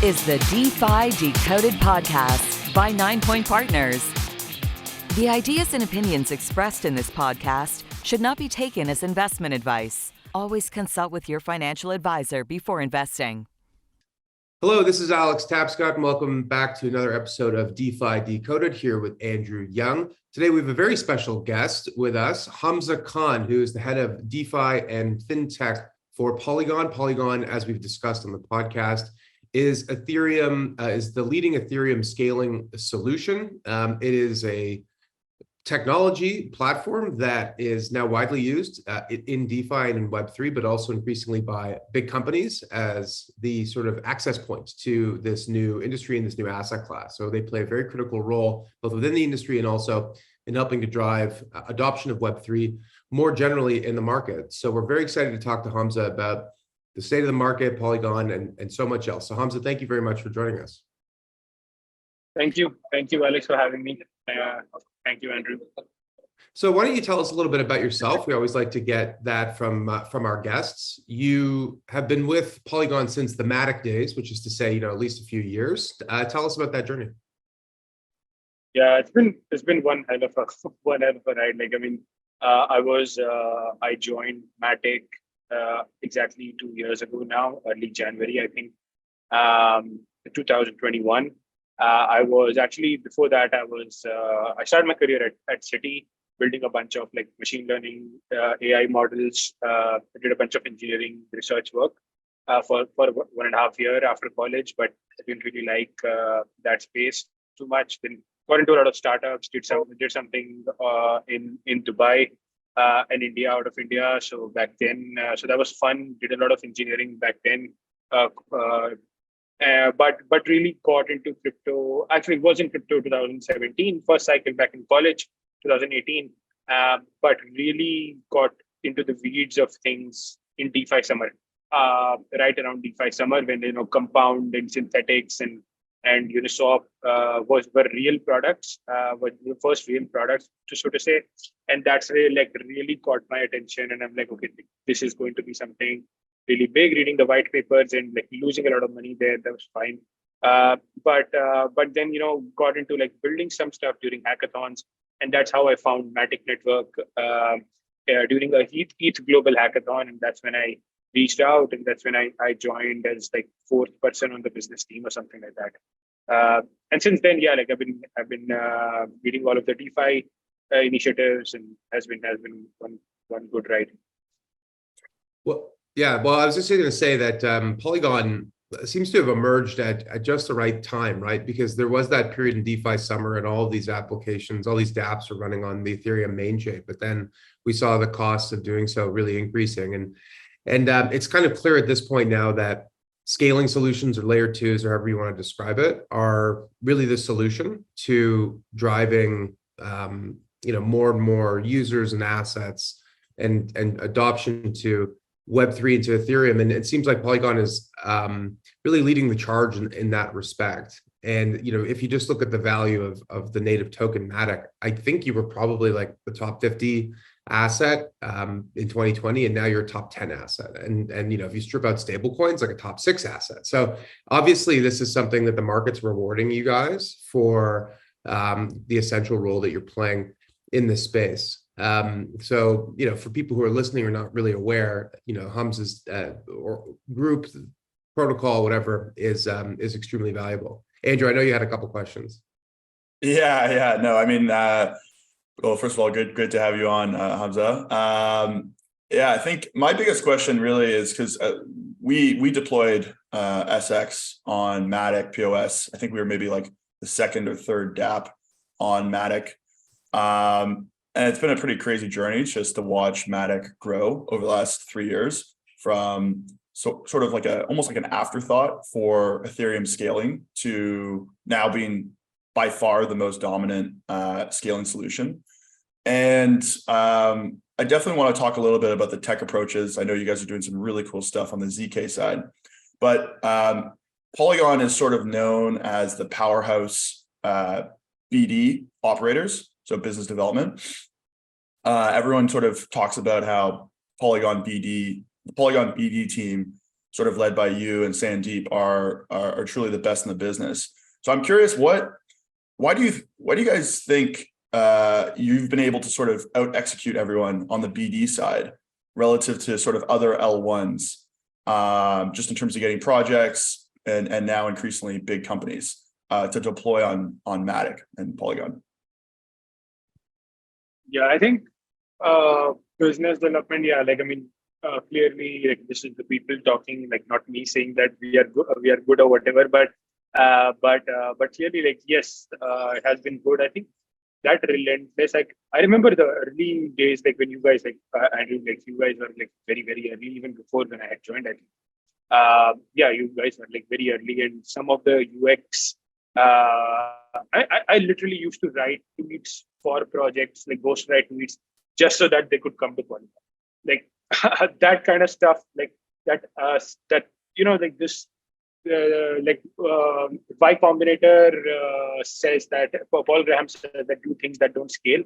is the DeFi Decoded podcast by 9 Point Partners. The ideas and opinions expressed in this podcast should not be taken as investment advice. Always consult with your financial advisor before investing. Hello, this is Alex Tapscott, and welcome back to another episode of DeFi Decoded here with Andrew Young. Today we have a very special guest with us, Hamzah Khan, who is the head of DeFi and FinTech for Polygon. Polygon, as we've discussed on the podcast, is the leading Ethereum scaling solution. It is a technology platform that is now widely used in DeFi and in Web3, but also increasingly by big companies as the sort of access points to this new industry and this new asset class. So they play a very critical role both within the industry and also in helping to drive adoption of Web3 more generally in the market. So we're very excited to talk to Hamzah about the state of the market, Polygon, and so much else. So Hamzah, thank you very much for joining us. Thank you, Alex, for having me. Thank you, Andrew. So why don't you tell us a little bit about yourself? We always like to get that from our guests. You have been with Polygon since the Matic days, which is to say, at least a few years. Tell us about that journey. Yeah, it's been one hell of a ride. I joined Matic exactly 2 years ago now, early January, I think, 2021. Before that, I started my career at Citi, building a bunch of machine learning, AI models. I did a bunch of engineering research work for 1.5 years after college, but I didn't really like that space too much. Then got into a lot of startups, did something in Dubai and India, out of India. So back then, so that was fun. Did a lot of engineering back then. But really got into crypto. Actually, it was in crypto 2017, first cycle back in college, 2018. But really got into the weeds of things in DeFi summer, right around DeFi summer, when Compound and Synthetics and Uniswap were real products, were the first real products, so to say. And that's really caught my attention. And I'm like, okay, this is going to be something really big. Reading the white papers and losing a lot of money there, that was fine. But then got into building some stuff during hackathons, and that's how I found Matic Network during a ETH Global Hackathon, and that's when I reached out, and that's when I joined as fourth person on the business team or something like that. And since then, I've been leading all of the DeFi initiatives, and has been one good ride. Well, yeah. Well, I was just going to say that Polygon seems to have emerged at just the right time, right? Because there was that period in DeFi summer, and all of these applications, all these dApps are running on the Ethereum main chain. But then we saw the costs of doing so really increasing, and it's kind of clear at this point now that scaling solutions, or layer twos, or however you want to describe it, are really the solution to driving more and more users and assets and adoption to Web3 into Ethereum. And it seems like Polygon is really leading the charge in that respect. And if you just look at the value of the native token Matic, I think you were probably the top 50 asset in 2020, and now you're a top 10 asset. And if you strip out stable coins, a top 6 asset. So obviously this is something that the market's rewarding you guys for the essential role that you're playing in this space. So for people who are listening or not really aware, Hamzah's or group, protocol, whatever, is extremely valuable. Andrew, I know you had a couple questions. Yeah. No, well, first of all, good to have you on, Hamzah. I think my biggest question really is because we deployed SX on Matic POS. I think we were maybe the second or third dApp on Matic. And it's been a pretty crazy journey just to watch Matic grow over the last 3 years, from sort of almost like an afterthought for Ethereum scaling to now being by far the most dominant scaling solution. And I definitely want to talk a little bit about the tech approaches. I know you guys are doing some really cool stuff on the ZK side, but Polygon is sort of known as the powerhouse BD operators, so business development. Everyone sort of talks about how the Polygon BD team sort of led by you and Sandeep are truly the best in the business. So I'm curious, why do you guys think you've been able to sort of out execute everyone on the BD side relative to sort of other L1s, just in terms of getting projects and now increasingly big companies to deploy on Matic and Polygon? Yeah, I think business development. Yeah, clearly, like this is the people talking, like not me saying that we are good or whatever, but clearly, like yes, it has been good. I think that relentless. Like I remember the early days, like when you guys I mean, like you guys were like very very early, even before when I had joined. I think, yeah, you guys were like very early, and some of the UX. I literally used to write tweets for projects, like ghost write tweets, just so that they could come to Polygon. Like that kind of stuff, like that like this. Y Combinator says that Paul Graham says that do things that don't scale.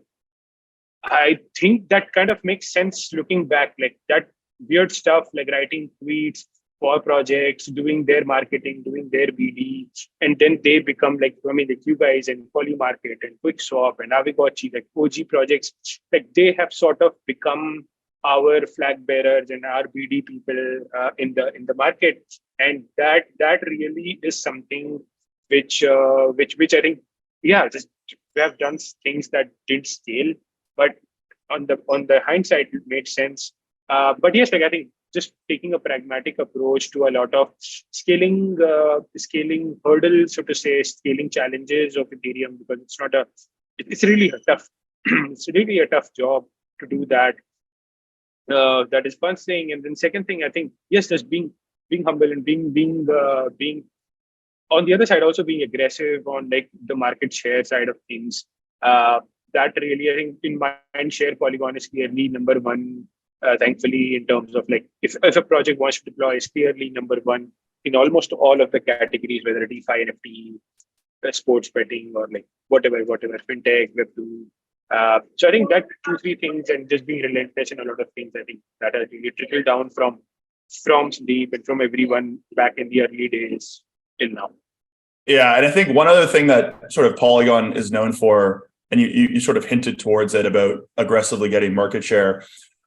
I think that kind of makes sense looking back, like that weird stuff, like writing tweets for projects, doing their marketing, doing their BD, and then they become like, I mean, like you guys and Polymarket and QuickSwap and Avigochi, like OG projects, like they have sort of become our flag bearers and our BD people in the market, and that really is something which I think, yeah, just we have done things that didn't scale, but on the hindsight it made sense. But yes, like I think just taking a pragmatic approach to a lot of scaling hurdles, so to say, scaling challenges of Ethereum, because it's really a tough it's really a tough job to do that. That is one thing, and then second thing, I think yes, just being humble and being on the other side also being aggressive on like the market share side of things. That really, I think, in mind share, Polygon is clearly number one. Thankfully, in terms of like if a project wants to deploy, is clearly number one in almost all of the categories, whether DeFi, NFT, sports betting, or like whatever, fintech, Web2. So I think that 2-3 things, and just being relentless in a lot of things, I think that has really trickled down from Sandeep and from everyone back in the early days till now. Yeah, and I think one other thing that sort of Polygon is known for, and you sort of hinted towards it about aggressively getting market share.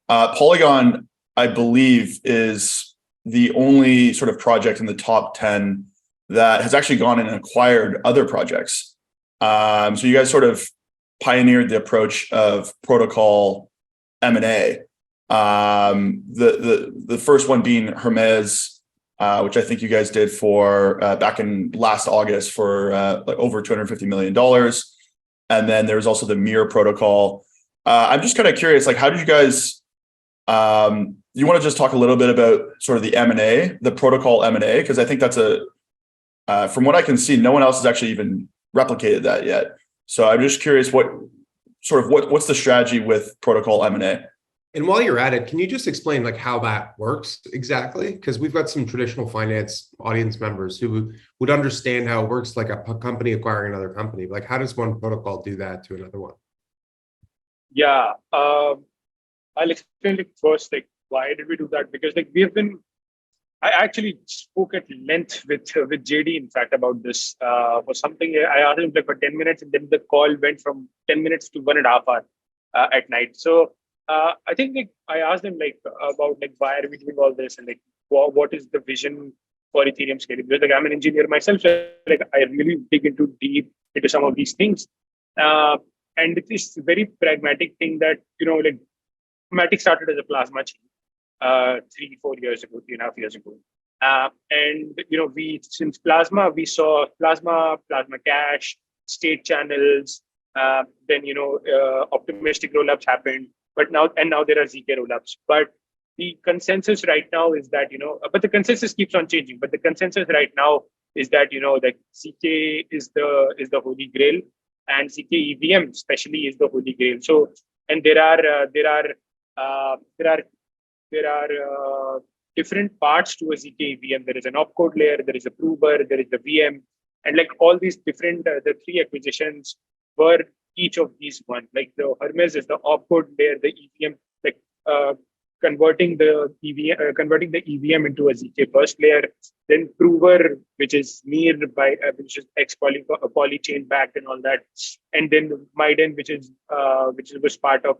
Polygon, I believe, is the only sort of project in the top 10 that has actually gone and acquired other projects. So you guys sort of pioneered the approach of protocol M&A. The first one being Hermes, which I think you guys did for back in last August for like over $250 million. And then there's also the Mir protocol. I'm just kind of curious, like, how did you guys, you want to just talk a little bit about sort of the M&A, the protocol M&A? Because I think that's from what I can see, no one else has actually even replicated that yet. So I'm just curious, what's the strategy with protocol M&A? And while you're at it, can you just explain like how that works exactly? Because we've got some traditional finance audience members who would understand how it works, like a company acquiring another company. Like, how does one protocol do that to another one? Yeah, I'll explain it first. Like, why did we do that? Because like I actually spoke at length with JD, in fact, about this for something. I asked him like for 10 minutes, and then the call went from 10 minutes to 1.5 hours at night. So I think like I asked him like about like why are we doing all this, and like what is the vision for Ethereum scaling? Because like I'm an engineer myself, so like I really dig deep into some of these things. And it is a very pragmatic thing that, like Matic started as a plasma chain 3-4 years ago, 3.5 years ago. And since Plasma, we saw Plasma Cash, state channels, then optimistic rollups happened, but now there are ZK rollups. But the consensus right now is that but the consensus keeps on changing. But the consensus right now is that that ZK is the holy grail, and ZK EVM especially is the holy grail. So, and there are different parts to a ZK EVM. There is an opcode layer, there is a prover, there is the VM, and like all these different, the 3 acquisitions were each of these one. Like the Hermes is the opcode layer, the EVM, like converting the EVM into a ZK first layer, then Prover, which is nearby, which is poly chain backed and all that, and then Maiden, which was part of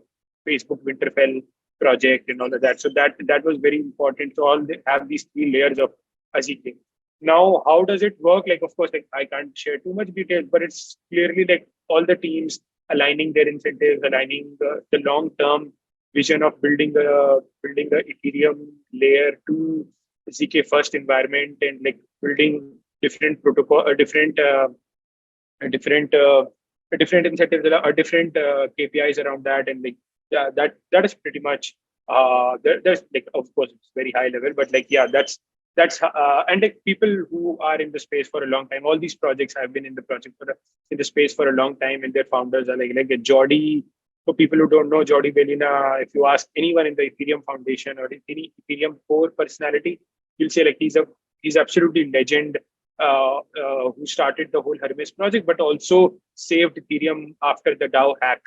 Facebook Winterfell project and all of that. So that was very important. So have these 3 layers of a ZK. Now, how does it work? Like, of course, like I can't share too much detail, but it's clearly like all the teams aligning their incentives, aligning the long-term vision of building the Ethereum layer to ZK first environment, and like building different protocol, different incentives or different KPIs around that, and like that is pretty much there's like, of course, it's very high level, but like that's and like people who are in the space for a long time. All these projects have been in the space for a long time, and their founders are like Jordi. For people who don't know, Jordi Bellina, if you ask anyone in the Ethereum Foundation or any Ethereum core personality, you'll say like he's absolutely legend who started the whole Hermes project, but also saved Ethereum after the DAO hack,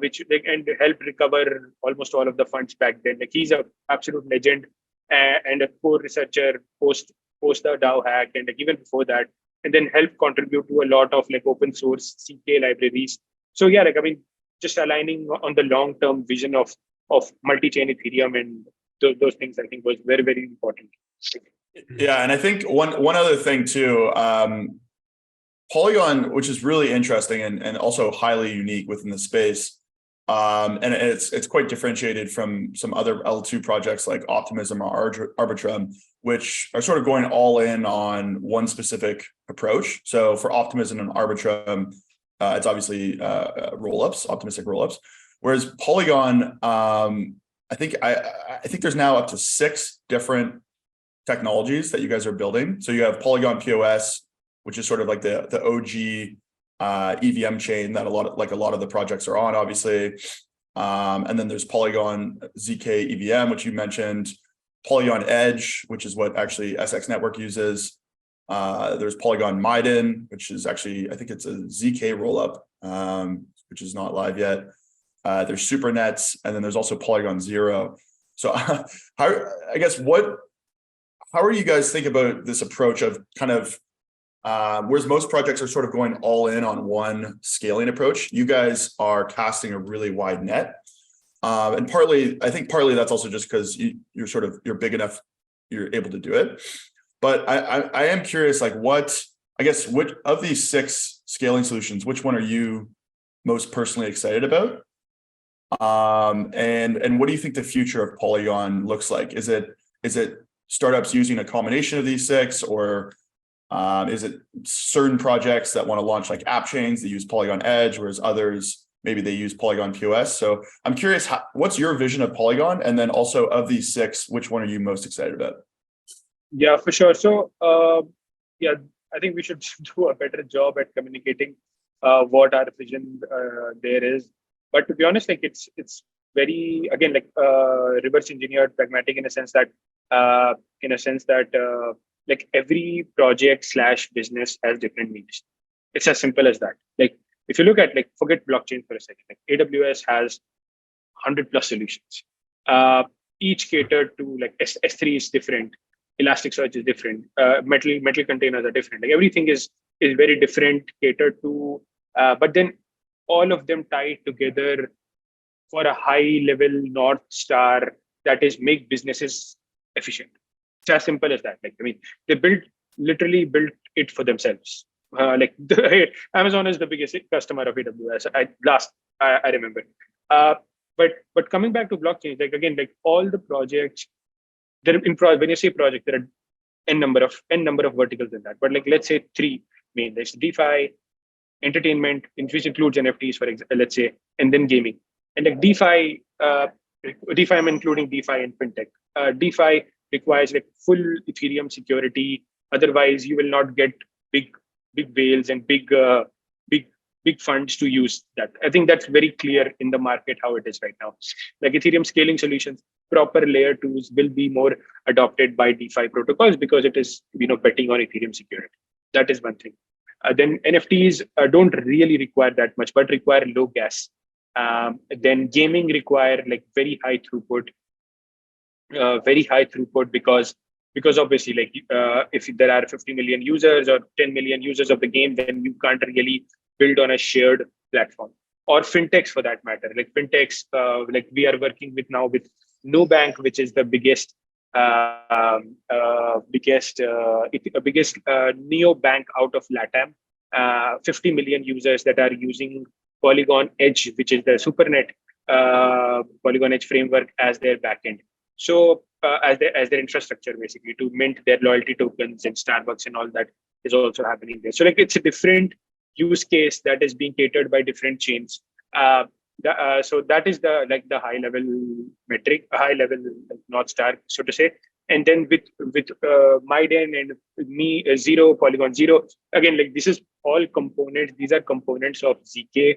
which and helped recover almost all of the funds back then. Like he's an absolute legend and a core researcher post the DAO hack, and like even before that, and then helped contribute to a lot of like open source CK libraries. So yeah, like I mean, just aligning on the long-term vision of multi-chain Ethereum and those things, I think was very, very important. Yeah, and I think one other thing too, Polygon, which is really interesting and also highly unique within the space, and it's quite differentiated from some other L2 projects like Optimism or Arbitrum, which are sort of going all in on one specific approach. So for Optimism and Arbitrum, it's obviously rollups, optimistic rollups. Whereas Polygon, I think there's now up to 6 different technologies that you guys are building. So you have Polygon POS, which is sort of like the OG EVM chain that a lot of the projects are on, obviously. And then there's Polygon ZK EVM, which you mentioned, Polygon Edge, which is what actually SX Network uses. There's Polygon Maiden, which is actually, I think it's a ZK rollup, which is not live yet. There's Supernets, and then there's also Polygon Zero. So how are you guys think about this approach of kind of, whereas most projects are sort of going all in on one scaling approach, you guys are casting a really wide net. And I think partly that's also just because you're big enough, you're able to do it. But I am curious, like which of these 6 scaling solutions, which one are you most personally excited about? And what do you think the future of Polygon looks like? Is it startups using a combination of these 6, or is it certain projects that want to launch like app chains that use Polygon Edge, whereas others maybe they use Polygon POS? So I'm curious, what's your vision of Polygon, and then also of these 6, which one are you most excited about? Yeah, for sure. So, I think we should do a better job at communicating what our vision there is. But to be honest, like it's very, again, like reverse engineered, pragmatic in a sense that like every project / business has different needs. It's as simple as that. Like if you look at, like, forget blockchain for a second, like AWS has 100+ solutions. Each catered to, like, S3 is different. Elasticsearch is different. Metal containers are different. Like everything is very different, catered to, but then all of them tied together for a high level North Star that is make businesses efficient. It's as simple as that. Like, I mean, they literally built it for themselves. Amazon is the biggest customer of AWS. I remember. But coming back to blockchain, like again, like all the projects, when you say project, there are n number of verticals in that. But like let's say 3 main. There's DeFi, entertainment, which includes NFTs, for example, let's say, and then gaming. And like DeFi, I'm including DeFi and fintech. DeFi requires like full Ethereum security. Otherwise, you will not get big whales and big funds to use that. I think that's very clear in the market how it is right now. Like Ethereum scaling solutions, proper layer 2s will be more adopted by DeFi protocols because it is, betting on Ethereum security. That is one thing. Then NFTs don't really require that much, but require low gas. Then gaming require like very high throughput. very high throughput because obviously like if there are 50 million users or 10 million users of the game, then you can't really build on a shared platform. Or fintechs for that matter. Like fintechs, like we are working with now with Nubank, which is the biggest neo bank out of LATAM. 50 million users that are using Polygon Edge, which is the supernet Polygon Edge framework as their backend. So as their infrastructure basically to mint their loyalty tokens and Starbucks and all that is also happening there. So like it's a different use case that is being catered by different chains. So that is the high level metric, high level North Star, so to say. And then with Maiden and Zero, Polygon Zero, again, like this is all components. These are components of ZK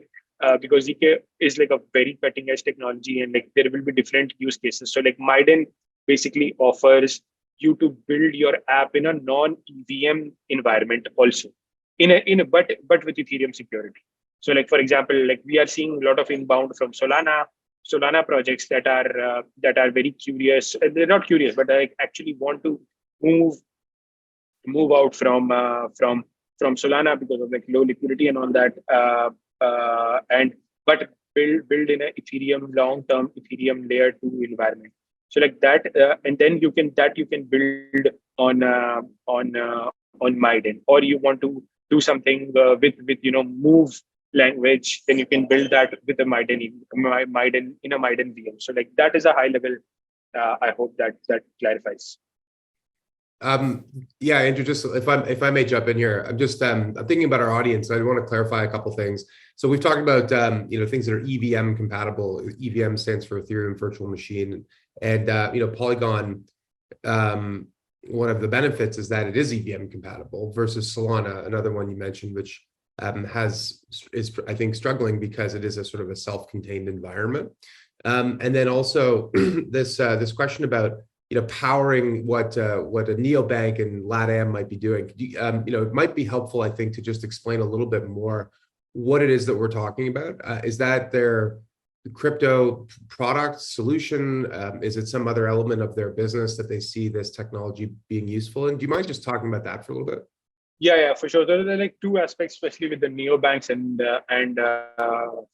because ZK is like a very cutting edge technology, and like there will be different use cases. So like Maiden basically offers you to build your app in a non-EVM environment also, but with Ethereum security. So like, for example, like we are seeing a lot of inbound from Solana projects that are very curious. They're not curious, but they actually want to move out from Solana because of like low liquidity and all that. But build in a Ethereum long-term Ethereum layer 2 environment. So like that, and then you can build on Maiden, or you want to do something with Move language, then you can build that with a Maiden in a Maiden VM. So like that is a high level. I hope that clarifies. Yeah, Andrew, just if I may jump in here, I'm thinking about our audience. I want to clarify a couple things. So we've talked about things that are EVM compatible. EVM stands for Ethereum Virtual Machine, and Polygon. One of the benefits is that it is EVM compatible versus Solana, another one you mentioned, which is I think struggling because it is a sort of a self-contained environment. And then also this question about powering what a neobank and LATAM might be doing. It might be helpful, I think, to just explain a little bit more what it is that we're talking about. Is that their crypto product solution? Is it some other element of their business that they see this technology being useful in? Do you mind just talking about that for a little bit? Yeah, for sure. There are like two aspects, especially with the neobanks and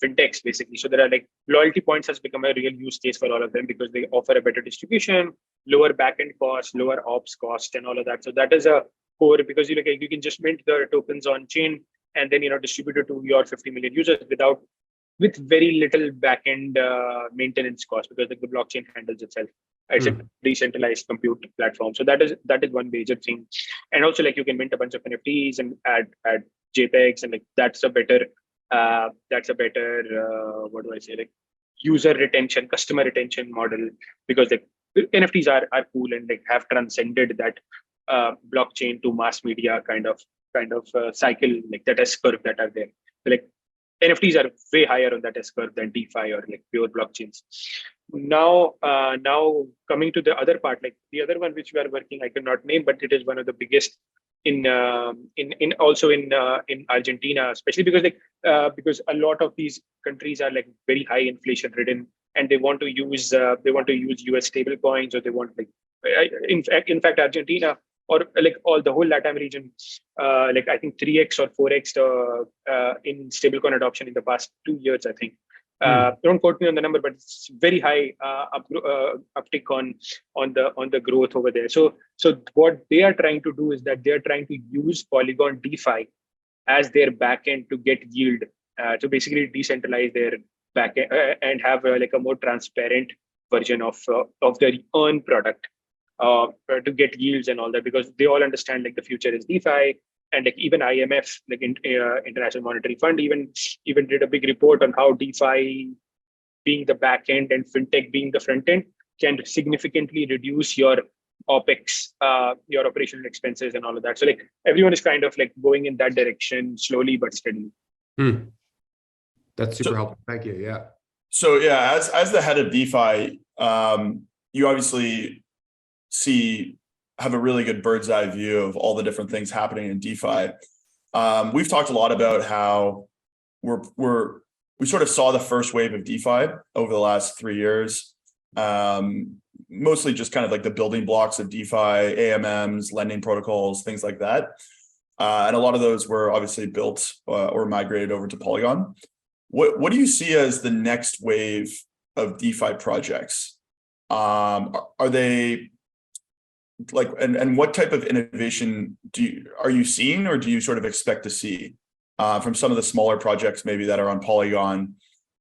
fintechs, basically. So there are like loyalty points has become a real use case for all of them because they offer a better distribution, lower backend cost, lower ops cost, and all of that. So that is a core because you can just mint the tokens on chain and then distribute it to your 50 million users with very little backend maintenance cost because the blockchain handles itself. It's a decentralized compute platform. So that is one major thing. And also like you can mint a bunch of NFTs and add JPEGs, and like that's a better what do I say, like user retention, customer retention model, because the NFTs are cool and like have transcended that blockchain to mass media kind of cycle, like that S-curve that are there. So like NFTs are way higher on that S-curve than DeFi or like pure blockchains. Now coming to the other part, like the other one which we are working, I cannot name, but it is one of the biggest in Argentina, especially because a lot of these countries are like very high inflation ridden, and they want to use US stable coins, or they want like in fact Argentina, or like the whole LATAM region, like I think 3x or 4x in stablecoin adoption in the past 2 years, I think. Don't quote me on the number, but it's very high uptick on the growth over there. So what they are trying to do is that they are trying to use Polygon DeFi as their backend to get yield, to basically decentralize their backend and have like a more transparent version of their earn product. To get yields and all that, because they all understand like the future is DeFi, and like even IMF, like International Monetary Fund, even did a big report on how DeFi being the back end and fintech being the front end can significantly reduce your OPEX, your operational expenses and all of that. So like everyone is kind of like going in that direction slowly but steadily. That's super helpful. Thank you. Yeah. So yeah, as the head of DeFi, you obviously have a really good bird's eye view of all the different things happening in DeFi. We've talked a lot about how we sort of saw the first wave of DeFi over the last 3 years. mostly just kind of like the building blocks of DeFi, AMMs, lending protocols, things like that. And a lot of those were obviously built or migrated over to Polygon. What do you see as the next wave of DeFi projects? Are they like, and what type of innovation are you seeing, or do you sort of expect to see from some of the smaller projects maybe that are on Polygon,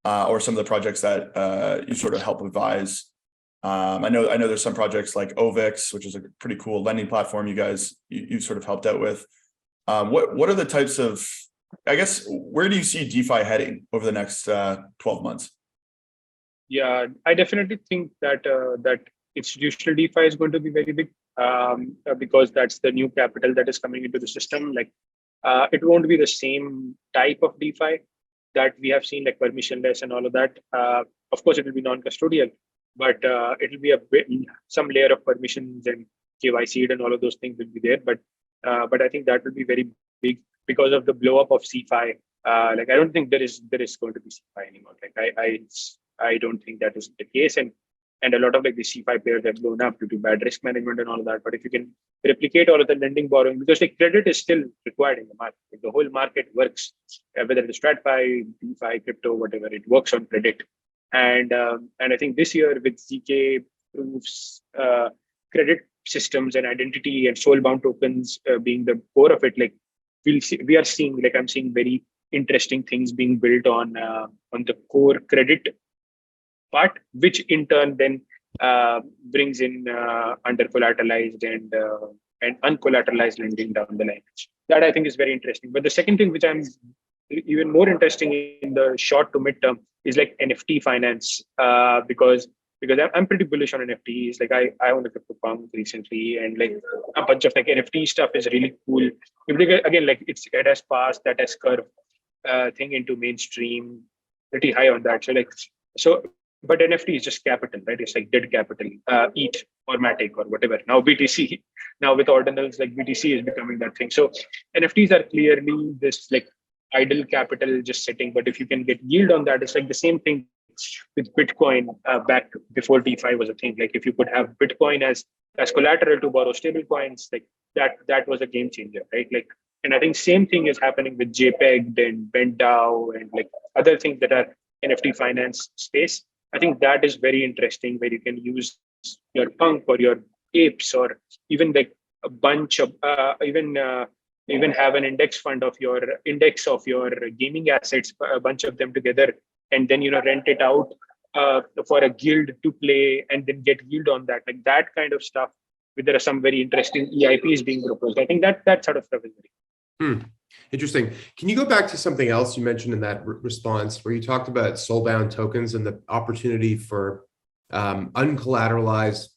or some of the projects that you sort of help advise? I know there's some projects like Ovix, which is a pretty cool lending platform you sort of helped out with. What are the types of, I guess, where do you see DeFi heading over the next 12 months? Yeah, I definitely think that that institutional DeFi is going to be very big, because that's the new capital that is coming into the system. Like, it won't be the same type of DeFi that we have seen, like permissionless and all of that. Of course, it will be non-custodial, but it will be some layer of permissions and KYC and all of those things will be there. But I think that will be very big because of the blow up of CeFi. Like, I don't think there is going to be CeFi anymore. Like, I don't think that is the case. And a lot of like the CeFi players have blown up due to bad risk management and all of that. But if you can replicate all of the lending, borrowing, because like credit is still required in the market. Like, the whole market works, whether it's TradFi, DeFi, crypto, whatever, it works on credit. And I think this year with ZK proofs, credit systems and identity and soul-bound tokens being the core of it, like I'm seeing very interesting things being built on the core credit part, which in turn then brings in under collateralized and uncollateralized lending down the line. That I think is very interesting. But the second thing which I'm even more interesting in the short to mid term is like NFT finance, because I'm pretty bullish on NFTs. Like, I own a CryptoPunk recently, and like a bunch of like NFT stuff is really cool. Again, like it has passed that S-curve thing into mainstream, pretty high on that. But NFT is just capital, right? It's like dead capital, ETH or Matic or whatever. Now BTC, now with ordinals, like BTC is becoming that thing. So NFTs are clearly this like idle capital just sitting. But if you can get yield on that, it's like the same thing with Bitcoin back before DeFi was a thing. Like, if you could have Bitcoin as collateral to borrow stable coins, like that was a game changer, right? Like, and I think same thing is happening with JPEG and BentDAO and like other things that are NFT finance space. I think that is very interesting, where you can use your Punk or your apes, or even like a bunch of even have an index of your gaming assets, a bunch of them together, and then rent it out for a guild to play, and then get yield on that. Like that kind of stuff. There are some very interesting EIPs being proposed. I think that sort of stuff is very interesting. Can you go back to something else you mentioned in that response, where you talked about soul-bound tokens and the opportunity for uncollateralized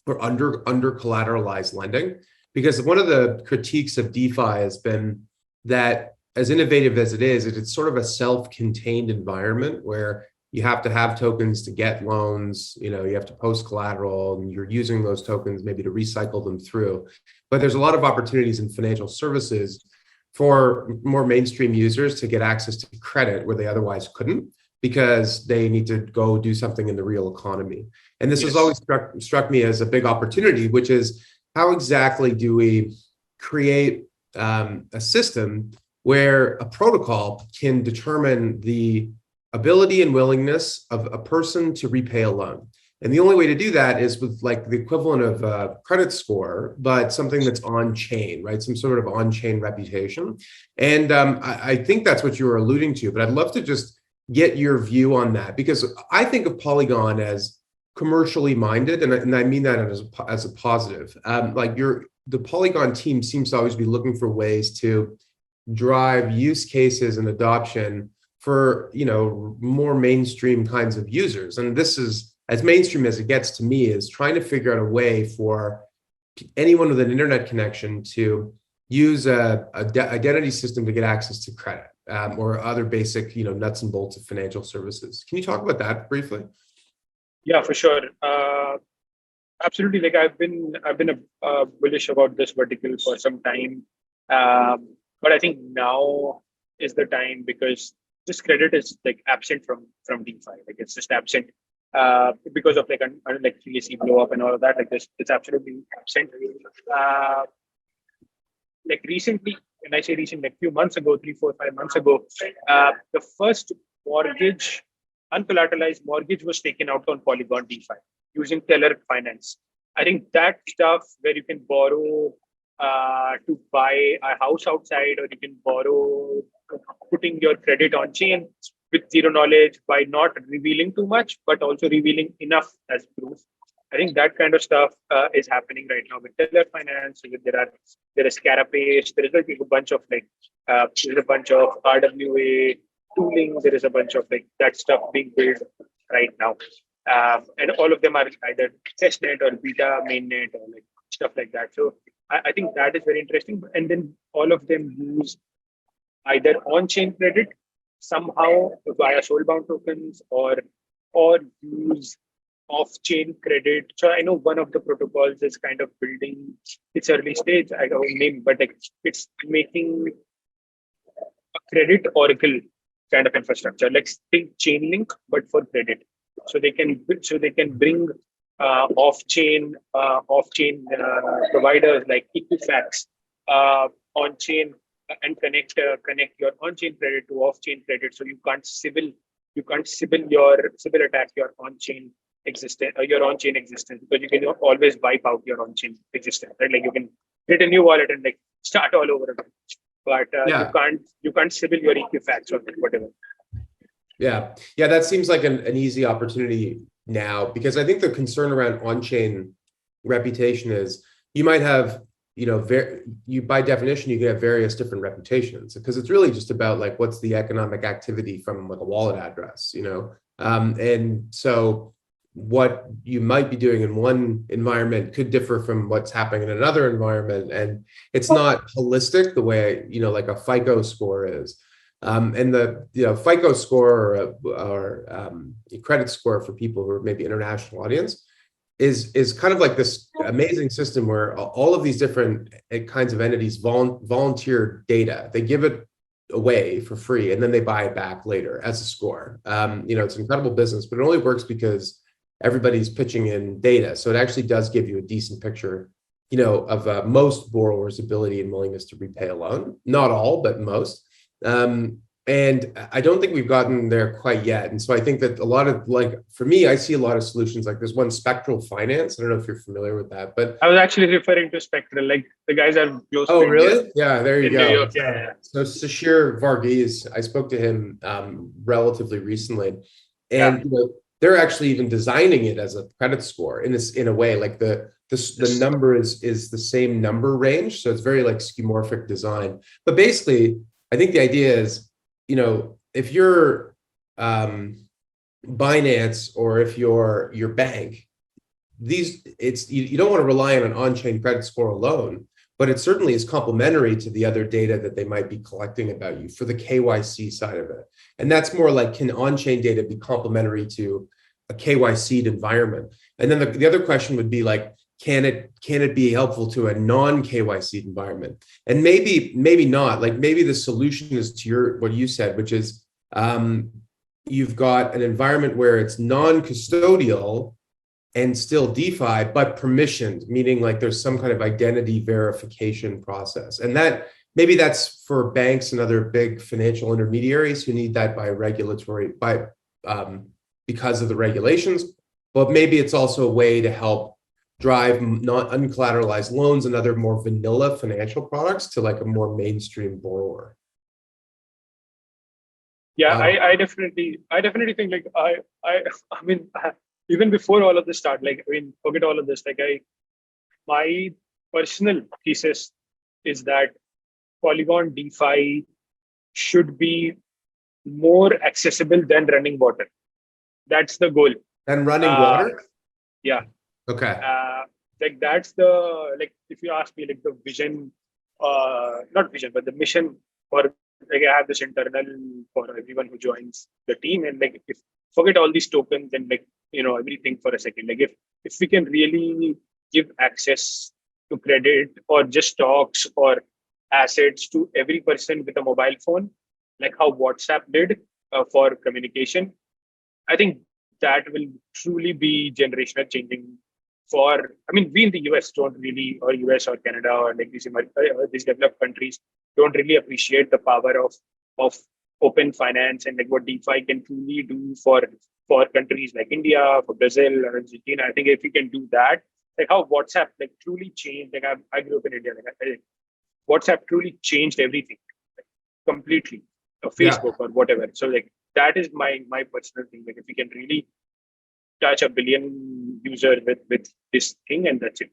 or under collateralized lending? Because one of the critiques of DeFi has been that, as innovative as it is, it's sort of a self-contained environment where you have to have tokens to get loans, you have to post collateral, and you're using those tokens maybe to recycle them through. But there's a lot of opportunities in financial services for more mainstream users to get access to credit where they otherwise couldn't, because they need to go do something in the real economy. And this has always struck me as a big opportunity, which is, how exactly do we create a system where a protocol can determine the ability and willingness of a person to repay a loan? And the only way to do that is with like the equivalent of a credit score, but something that's on chain, right? Some sort of on chain reputation. And I think that's what you were alluding to, but I'd love to just get your view on that, because I think of Polygon as commercially minded, and I mean that as a positive. The Polygon team seems to always be looking for ways to drive use cases and adoption for more mainstream kinds of users. And this is as mainstream as it gets to me, is trying to figure out a way for anyone with an internet connection to use a identity system to get access to credit, or other basic nuts and bolts of financial services. Can you talk about that briefly? Yeah, for sure. Absolutely. Like, I've been bullish about this vertical for some time, but I think now is the time, because this credit is like absent from DeFi. Like, it's just absent. because of like like 3AC blow up and all of that. Like this, it's absolutely absent. Like recently, when I say recent, like few months ago, 3, 4, 5 months ago, the first mortgage, uncollateralized mortgage was taken out on Polygon DeFi using teller finance. I think that stuff where you can borrow to buy a house outside, or you can borrow putting your credit on chain with zero knowledge by not revealing too much, but also revealing enough as proof. I think that kind of stuff is happening right now with teller finance. There is Carapace. There is like a bunch of like there's a bunch of RWA tooling. There is a bunch of like that stuff being built right now, and all of them are either testnet or beta mainnet or like stuff like that. So I think that is very interesting. And then all of them use either on-chain credit somehow via soulbound tokens, or use off-chain credit. So I know one of the protocols is kind of building its early stage. I don't name, but like it's making a credit oracle kind of infrastructure, like think Chainlink, but for credit. So they can bring off-chain providers like Equifax on chain and connect your on-chain credit to off-chain credit. So you can't civil attack your on-chain existence or your on-chain existence, because you can always wipe out your on-chain existence, right? Like you can create a new wallet and like start all over again, but you can't civil your Equifax or whatever. Yeah, that seems like an easy opportunity now, because I think the concern around on-chain reputation is you might have, you by definition, you can have various different reputations, because it's really just about like what's the economic activity from like a wallet address, and so what you might be doing in one environment could differ from what's happening in another environment, and it's not holistic the way like a FICO score is. And the FICO score or a credit score for people who are maybe international audience is kind of like this amazing system where all of these different kinds of entities volunteer data. They give it away for free, and then they buy it back later as a score. It's an incredible business, but it only works because everybody's pitching in data. So it actually does give you a decent picture, of most borrowers' ability and willingness to repay a loan. Not all, but most. And I don't think we've gotten there quite yet. And so I think that a lot of, like, for me, I see a lot of solutions. Like there's one, Spectral Finance. I don't know if you're familiar with that, but I was actually referring to Spectral. Like the guys are close. Oh, really? Yeah, there you go. New York. Yeah. So Sashir Varghese, I spoke to him relatively recently, and they're actually even designing it as a credit score in a way. Like the number is the same number range, so it's very like skeuomorphic design. But basically, I think the idea is, if you're Binance or if you're your bank, you don't want to rely on an on-chain credit score alone, but it certainly is complementary to the other data that they might be collecting about you for the KYC side of it. And that's more like, can on-chain data be complementary to a KYC'd environment? And then the other question would be like, can it be helpful to a non-KYC environment? And maybe not. Like maybe the solution is to what you said, which is you've got an environment where it's non-custodial and still DeFi, but permissioned, meaning like there's some kind of identity verification process. And maybe that's for banks and other big financial intermediaries who need that because of the regulations. But maybe it's also a way to help drive not uncollateralized loans and other more vanilla financial products to like a more mainstream borrower. Yeah, I definitely think like I mean, even before all of this started, like, I mean, forget all of this. Like my personal thesis is that Polygon DeFi should be more accessible than running water. That's the goal. And running water? Yeah. Okay. Like that's the, like, if you ask me, like the vision, not vision, but the mission for, like, I have this internal for everyone who joins the team, and like, if forget all these tokens and like, everything for a second, like if we can really give access to credit or just stocks or assets to every person with a mobile phone, like how WhatsApp did for communication, I think that will truly be generational changing for, I mean, we in the US don't really, or US or Canada or like these developed countries don't really appreciate the power of open finance and like what DeFi can truly do for countries like India, for Brazil or Argentina. I think if we can do that, like how WhatsApp like truly changed. Like I grew up in India, like WhatsApp truly changed everything like, completely, or Facebook or whatever. So like that is my personal thing. Like if we can really touch a billion user with this thing, and that's it.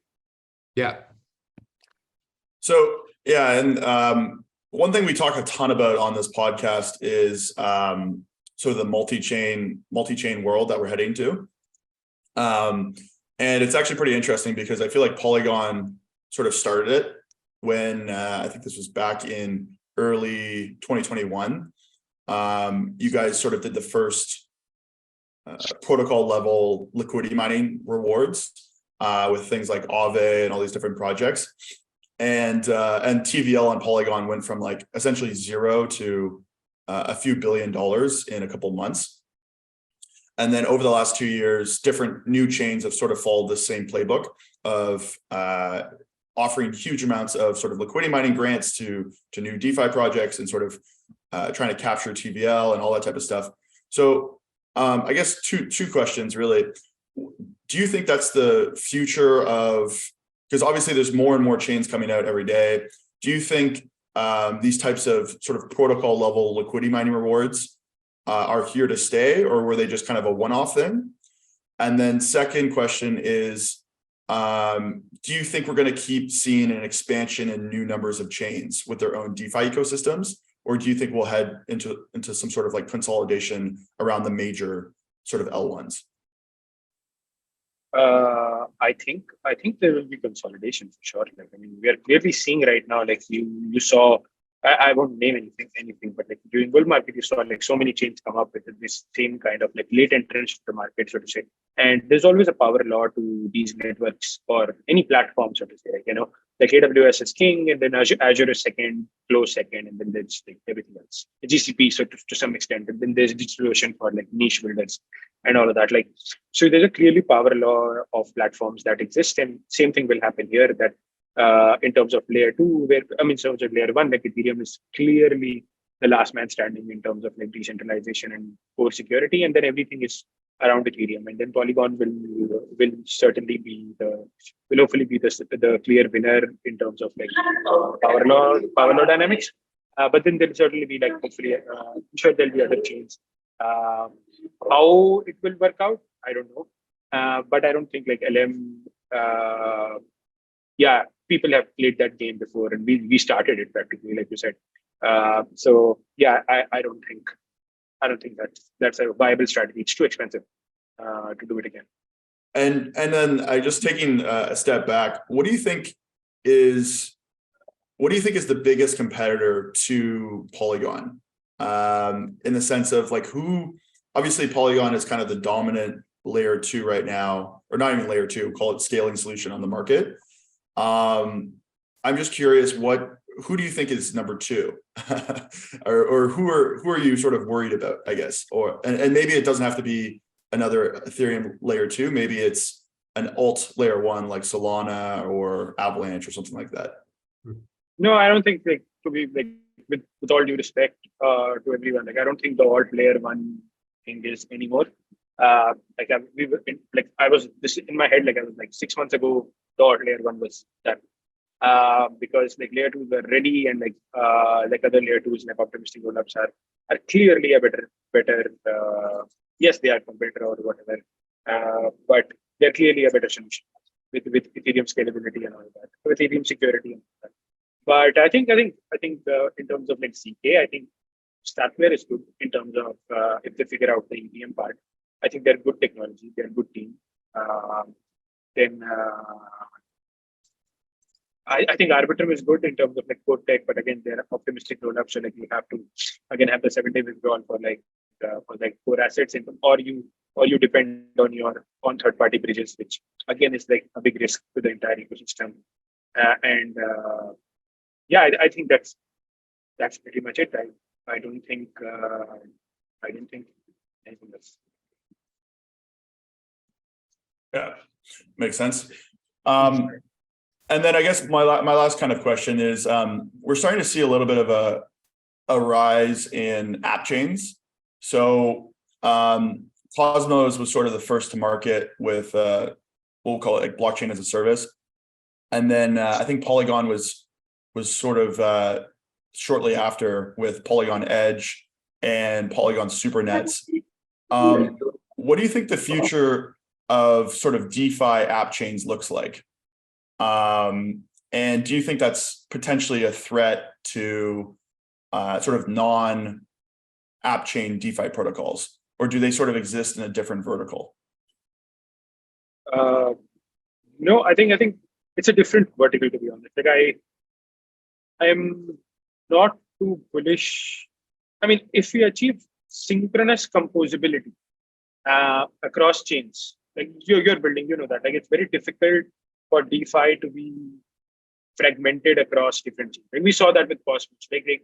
Yeah. So yeah, and one thing we talk a ton about on this podcast is sort of the multi-chain world that we're heading to. And it's actually pretty interesting because I feel like Polygon sort of started it when I think this was back in early 2021. You guys sort of did the first protocol level liquidity mining rewards with things like Aave and all these different projects. And TVL on Polygon went from like essentially zero to a few $1 billion in a couple of months. And then over the last 2 years, different new chains have sort of followed the same playbook of offering huge amounts of sort of liquidity mining grants to new DeFi projects and sort of trying to capture TVL and all that type of stuff. So I guess two questions really. Do you think that's the future of, because obviously there's more and more chains coming out every day. Do you think these types of sort of protocol level liquidity mining rewards are here to stay, or were they just kind of a one-off thing? And then second question is, do you think we're going to keep seeing an expansion in new numbers of chains with their own DeFi ecosystems? Or do you think we'll head into some sort of like consolidation around the major sort of L1s? I think there will be consolidation for sure. Like, I mean, we are clearly seeing right now, like you saw, I won't name anything, but like during bull market, you saw like so many chains come up with this same kind of like late entrance to the market, so to say. And there's always a power law to these networks or any platform, so to say. Like, you know, like AWS is king, and then Azure is second, close second, and then there's like everything else. GCP, so to some extent, and then there's DigitalOcean for like niche builders and all of that. Like, so there's a clearly power law of platforms that exist, and same thing will happen here. That in terms of layer 2, in terms of layer 1, like Ethereum is clearly the last man standing in terms of like decentralization and core security, and then everything is around Ethereum, and then Polygon will certainly be hopefully be the clear winner in terms of like power law dynamics. But then there'll certainly be like hopefully I'm sure there'll be other chains. How it will work out, I don't know, but I don't think like LM. People have played that game before, and we started it practically, like you said. So yeah, I don't think that's a viable strategy. It's too expensive to do it again. And then I just taking a step back, what do you think is the biggest competitor to Polygon? In the sense of like who, obviously Polygon is kind of the dominant layer 2 right now, or not even layer 2, call it scaling solution on the market. I'm just curious, who do you think is number 2, or who are you sort of worried about, I guess, and maybe it doesn't have to be another Ethereum layer 2, maybe it's an alt layer 1 like Solana or Avalanche or something like that. No, I don't think like to be like with all due respect to everyone, like I don't think the alt layer 1 thing is anymore. I was this in my head, like I was like 6 months ago, the alt layer 1 was done. Because like layer 2s were ready, and like other layer 2s like optimistic rollups are clearly a better yes, they are competitor or whatever, but they're clearly a better solution with Ethereum scalability and all that, with Ethereum security and all that. But I think in terms of like CK, I think Starkware is good in terms of if they figure out the EVM part. I think they're good technology, they're a good team. I think Arbitrum is good in terms of like code tech, but again, they're optimistic rollup. So like you have to again have the 7-day withdrawal for 4 assets, or you depend on third-party bridges, which again is like a big risk to the entire ecosystem. I think that's pretty much it. I don't think anything else. Yeah, makes sense. And then I guess my last kind of question is, we're starting to see a little bit of a rise in app chains. So Cosmos was sort of the first to market with we'll call it like blockchain as a service, and then I think Polygon was sort of shortly after with Polygon Edge and Polygon Supernets. What do you think the future of sort of DeFi app chains looks like? And do you think that's potentially a threat to sort of non-app chain DeFi protocols, or do they sort of exist in a different vertical? No, I think it's a different vertical, to be honest. Like I am not too bullish. I mean, if we achieve synchronous composability across chains, like you're building, you know that, like it's very difficult for DeFi to be fragmented across different chains. Like we saw that with Cosmos. Like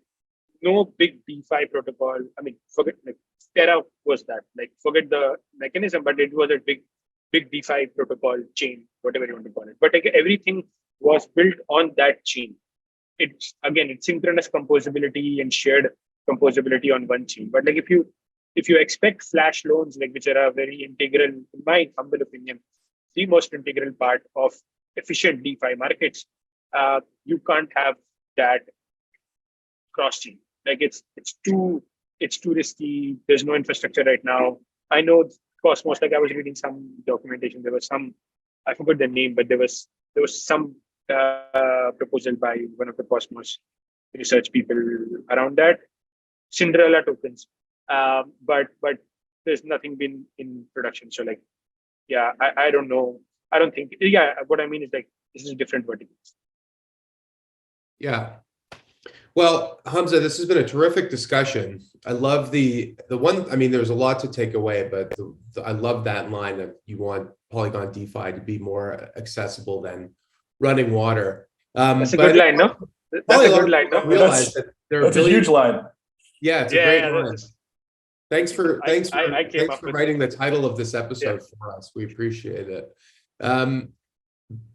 no big DeFi protocol. I mean, forget like Terra was that. Like forget the mechanism, but it was a big DeFi protocol chain, whatever you want to call it. But like everything was built on that chain. It's synchronous composability and shared composability on one chain. But like if you expect flash loans, like which are a very integral, in my humble opinion, the most integral part of efficient DeFi markets, you can't have that cross chain. Like it's too risky. There's no infrastructure right now. I know Cosmos, like I was reading some documentation. There was some, I forgot the name, but there was some proposal by one of the Cosmos research people around that Cinderella tokens. But there's nothing been in production. So like, yeah, I don't know. I don't think. Yeah, what I mean is like this is different verticals. Yeah. Well, Hamzah, this has been a terrific discussion. I love the one. I mean, there's a lot to take away, but I love that line that you want Polygon DeFi to be more accessible than running water. That's a good line, no? That's a good line, no? Realize that that's a huge line. Yeah, it's a great line. Thanks for writing the title of this episode for us. We appreciate it.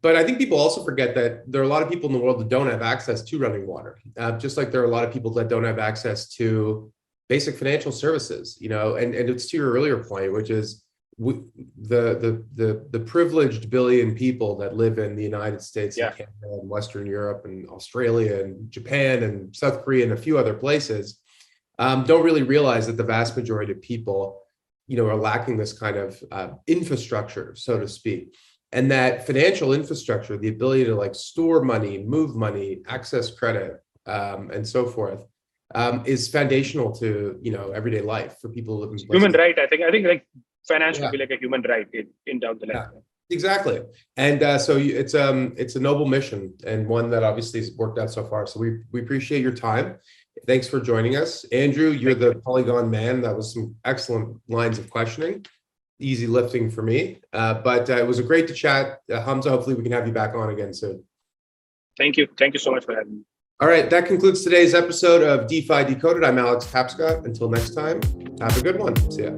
But I think people also forget that there are a lot of people in the world that don't have access to running water. Just like there are a lot of people that don't have access to basic financial services, you know, and it's to your earlier point, which is the privileged billion people that live in the United States and Canada and Western Europe and Australia and Japan and South Korea and a few other places don't really realize that the vast majority of people, you know, are lacking this kind of infrastructure, so to speak. And that financial infrastructure, the ability to like store money, move money, access credit, and so forth, is foundational to, you know, everyday life for people who live in places. Human right. I think like finance should be like a human right in down the line. Yeah, exactly. And so it's a noble mission and one that obviously has worked out so far. So we appreciate your time. Thanks for joining us. Andrew, you're the Polygon man. That was some excellent lines of questioning. Easy lifting for me, but it was great to chat. Hamzah, hopefully we can have you back on again soon. Thank you so much for having me. All right, that concludes today's episode of DeFi Decoded. I'm Alex Tapscott. Until next time, have a good one. See ya.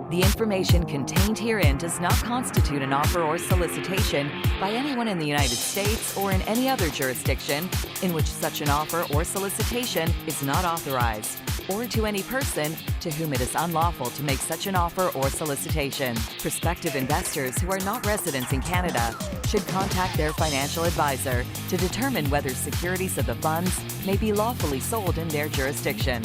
The information contained herein does not constitute an offer or solicitation by anyone in the United States or in any other jurisdiction in which such an offer or solicitation is not authorized, or to any person to whom it is unlawful to make such an offer or solicitation. Prospective investors who are not residents in Canada should contact their financial advisor to determine whether securities of the funds may be lawfully sold in their jurisdiction.